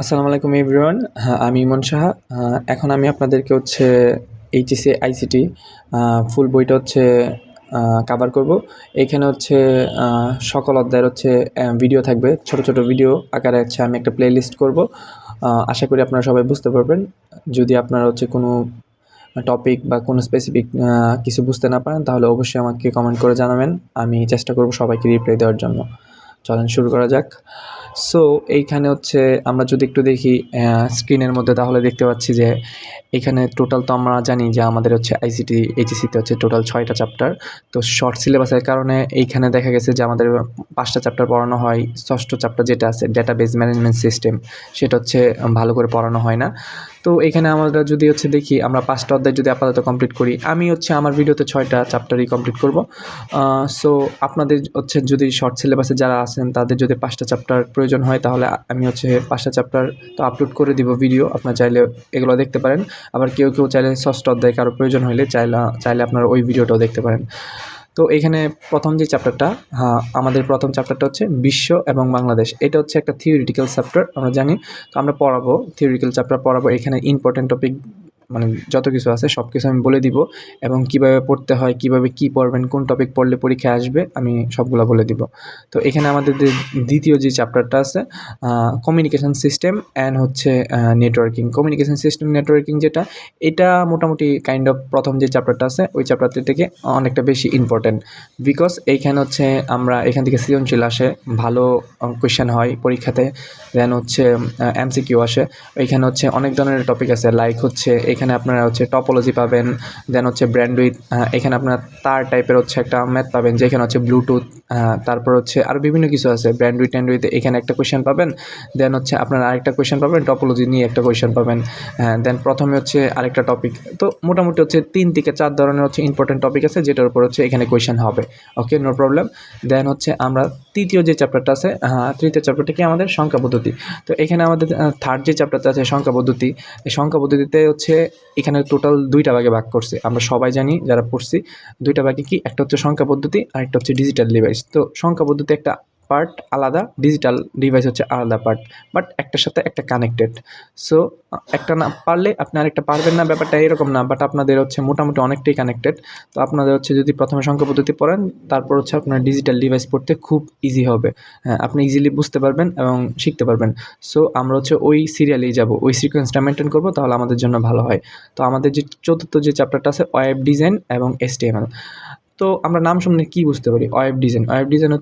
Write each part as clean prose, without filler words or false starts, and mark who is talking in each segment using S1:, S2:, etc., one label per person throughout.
S1: আসসালামু আলাইকুম এভরিওয়ান। আমি ইমন সাহা। এখন আমি আপনাদেরকে এইচএসসি আইসিটি ফুল বইটা কাভার করব। এইখানে সকল অধ্যায়ের ভিডিও থাকবে, ছোট ছোট ভিডিও আকারে আমি একটা প্লেলিস্ট করব। আশা করি আপনারা সবাই বুঝতে পারবেন। যদি আপনারা কোনো টপিক বা কোনো স্পেসিফিক কিছু বুঝতে না পারেন তাহলে অবশ্যই আমাকে কমেন্ট করে জানাবেন। আমি চেষ্টা করব সবাইকে রিপ্লাই দেওয়ার জন্য। চলেন শুরু করা যাক। সো এইখানে আমরা যদি একটু দেখি স্ক্রিনের মধ্যে, তাহলে দেখতে পাচ্ছি যে এখানে টোটাল তো আমরা জানি যে আমাদের আইসিটি এইচএসসিতে টোটাল 6টা চ্যাপ্টার। তো শর্ট সিলেবাসের কারণে এইখানে দেখা গেছে যে আমাদের 5টা চ্যাপ্টার পড়ানো হয়। ষষ্ঠ চ্যাপ্টার যেটা আছে ডেটাবেস ম্যানেজমেন্ট সিস্টেম, সেটা ভালো করে পড়ানো হয় না। তো এখানে আমরা যদি দেখি, আমরা 5টা অধ্যায় যদি আপাতত কমপ্লিট করি, আমি আমার ভিডিওতে 6টা চ্যাপ্টারই কমপ্লিট করব। সো আপনাদের যদি শর্ট সিলেবাসে যারা আছেন তাদের যদি 5টা চ্যাপ্টার প্রয়োজন হয় তাহলে আমি 5টা চ্যাপ্টার তো আপলোড করে দিব ভিডিও, আপনারা চাইলে এগুলো দেখতে পারেন। আবার কেউ চাইলে ষষ্ঠ অধ্যায় কারো প্রয়োজন হলে চাইলে আপনারা ওই ভিডিওটাও দেখতে পারেন। তো এখানে প্রথম যে চ্যাপ্টারটা, আমাদের প্রথম চ্যাপ্টারটা বিশ্ব এবং বাংলাদেশ। এটা একটা থিওরিটিক্যাল চ্যাপ্টার, আমরা জানি। তো আমরা পড়াবো, থিওরিটিক্যাল চ্যাপ্টার পড়াবো। এখানে ইম্পর্টেন্ট টপিক মানে যত কিছু আছে সব কিছু আমি বলে দিব, এবং কিভাবে পড়তে হয়, কিভাবে কি পড়বেন, কোন টপিক পড়লে পরীক্ষায় আসবে, আমি সবগুলো বলে দিব। তো এখানে আমাদের দ্বিতীয় যে চ্যাপ্টারটা আছে, communication system and networking. Communication system networking যেটা, এটা মোটামুটি কাইন্ড অফ প্রথম যে চ্যাপ্টারটা আছে ওই চ্যাপ্টারটি থেকে অনেকটা বেশি ইম্পর্টেন্ট। বিকজ এইখানে আমরা এখান থেকে সৃজনশীল আসে, ভালো কোয়েশ্চেন হয় পরীক্ষাতে। দেন এমসিকিউ আসে। এইখানে অনেক ধরনের টপিক আছে, লাইক এখানে আপনারা টপোলজি পাবেন। দেন ব্র্যান্ডউইথ, এখানে আপনারা তার টাইপের একটা ম্যাথ পাবেন, যেখানে ব্লুটুথ, তারপর আরও বিভিন্ন কিছু আছে। ব্র্যান্ডউইথ এখানে একটা কোয়েশ্চেন পাবেন। দেন আপনারা আরেকটা কোয়েশ্চেন পাবেন, টপোলজি নিয়ে একটা কোয়েশ্চেন পাবেন। দেন প্রথমে আরেকটা টপিক। তো মোটামুটি 3 থেকে 4 ধরনের ইম্পর্টেন্ট টপিক আছে, যেটার উপর এখানে কোয়েশ্চেন হবে। ওকে, নো প্রবলেম। দেন আমরা তৃতীয় যে চ্যাপ্টারটা আছে, তৃতীয় চ্যাপ্টারটা কি আমাদের সংখ্যা পদ্ধতি। তো এখানে আমাদের থার্ড যে চ্যাপ্টারটা আছে সংখ্যা পদ্ধতি। এই সংখ্যা পদ্ধতিতে এখানে টোটাল 2টা ভাগে ভাগ করছে, আমরা সবাই জানি যারা পড়ছি। 2টা ভাগে কি, একটা সংখ্যা পদ্ধতি আর একটা ডিজিটাল ডিভাইস। তো সংখ্যা পদ্ধতি একটা পার্ট আলাদা, ডিজিটাল ডিভাইস আলাদা পার্ট, বাট একটার সাথে একটা কানেক্টেড। সো একটা না পারলে আপনি আরেকটা পারবেন না, ব্যাপারটা এরকম না, বাট আপনাদের মোটামুটি অনেকটাই কানেক্টেড। তো আপনাদের যদি প্রথমে সংখ্যা পদ্ধতি পড়েন, তারপর আপনার ডিজিটাল ডিভাইস পড়তে খুব ইজি হবে। হ্যাঁ, আপনি ইজিলি বুঝতে পারবেন এবং শিখতে পারবেন। সো আমরা ওই সিরিয়ালেই যাব, ওই সিকোয়েন্সটা মেনটেন করবো, তাহলে আমাদের জন্য ভালো হয়। তো আমাদের যে চতুর্থ যে চ্যাপ্টারটা আছে, ওয়েব ডিজাইন এবং HTML। তো আমরা নাম শুনলে কী বুঝতে পারি? Web design. ওয়েব ডিজাইন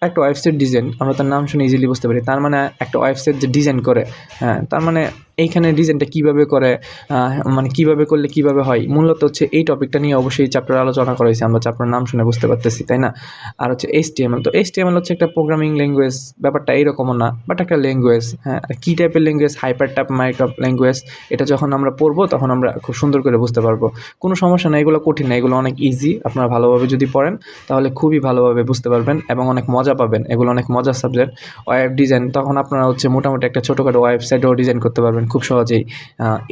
S1: একটা ওয়েবসাইট ডিজাইন, আমরা তার নাম শুনে ইজিলি বুঝতে পারি। তার মানে একটা ওয়েবসাইট যে ডিজাইন করে, হ্যাঁ, তার মানে এইখানে ডিজাইনটা কীভাবে করে, মানে কীভাবে করলে কীভাবে হয়, মূলত এই টপিকটা নিয়ে অবশ্যই চ্যাপ্টার আলোচনা করা হয়েছে। আমরা চ্যাপ্টার নাম শুনে বুঝতে পারতেছি, তাই না? আর HTML। তো HTML একটা প্রোগ্রামিং ল্যাঙ্গুয়েজ। ব্যাপারটা এইরকমও না, বাট একটা ল্যাঙ্গুয়েজ। হ্যাঁ, কী টাইপের language? Hyper type markup language. এটা যখন আমরা পড়বো তখন আমরা খুব সুন্দর করে বুঝতে পারবো। কোনো সমস্যা না, এগুলো কঠিন না, এগুলো অনেক ইজি। আপনারা ভালোভাবে যদি পড়েন তাহলে খুবই ভালোভাবে বুঝতে পারবেন এবং অনেক মজা পাবেন। এগুলো অনেক মজার সাবজেক্ট। ওয়েব ডিজাইন, তখন আপনারা মোটামুটি একটা ছোটোখাটো ওয়েবসাইটও ডিজাইন করতে পারবেন খুব সহজেই।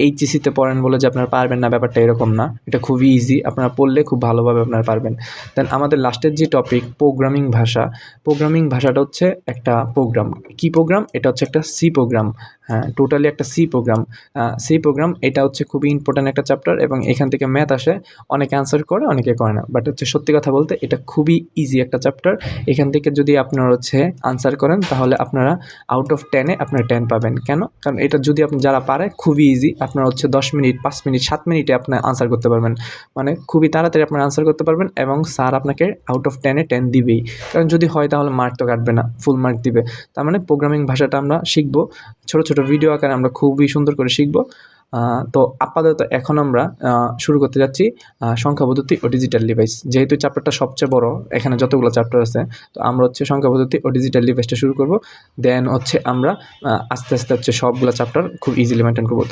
S1: এইচএসসিতে পড়েন বলে যে আপনারা পারবেন না, ব্যাপারটা এরকম না। এটা খুবই ইজি, আপনারা পড়লে খুব ভালোভাবে আপনারা পারবেন। দেন আমাদের লাস্টের যে টপিক, প্রোগ্রামিং ভাষা। প্রোগ্রামিং ভাষাটা একটা প্রোগ্রাম। কী প্রোগ্রাম? এটা একটা সি প্রোগ্রাম। হ্যাঁ, টোটালি একটা সি প্রোগ্রাম। সি প্রোগ্রাম এটা খুবই ইম্পর্ট্যান্ট একটা চ্যাপ্টার, এবং এখান থেকে ম্যাথ আসে। অনেকে অ্যান্সার করে, অনেকে করে না, বাট সত্যি কথা বলতে এটা খুবই ইজি একটা চ্যাপ্টার। এখান থেকে যদি আপনারা আনসার করেন তাহলে আপনারা আউট অফ 10-এ আপনারা 10 পাবেন। কেন? কারণ এটা যদি আপনি যারা পারে, খুবই ইজি। আপনারা 10 মিনিট, 5 মিনিট, 7 মিনিটে আপনার আনসার করতে পারবেন। মানে খুবই তাড়াতাড়ি আপনারা আনসার করতে পারবেন, এবং স্যার আপনাকে আউট অফ 10-এ 10 দিবেই। কারণ যদি হয় তাহলে মার্ক তো কাটবে না, ফুল মার্ক দিবে। তার মানে প্রোগ্রামিং ভাষাটা আমরা শিখবো ছোটো ছোটো ভিডিও আকারে, আমরা খুবই সুন্দর করে শিখবো। তো আপাতত এখন আমরা শুরু করতে যাচ্ছি সংখ্যা পদ্ধতি ও ডিজিটাল ডিভাইস। যেহেতু চ্যাপ্টারটা সবচেয়ে বড়, এখানে যতগুলো চ্যাপ্টার আছে, তো আমরা সংখ্যা পদ্ধতি ও ডিজিটাল ডিভাইসটা শুরু করব। দেন আমরা আস্তে আস্তে সবগুলো চ্যাপ্টার খুব ইজিলি মেনটেন করবো।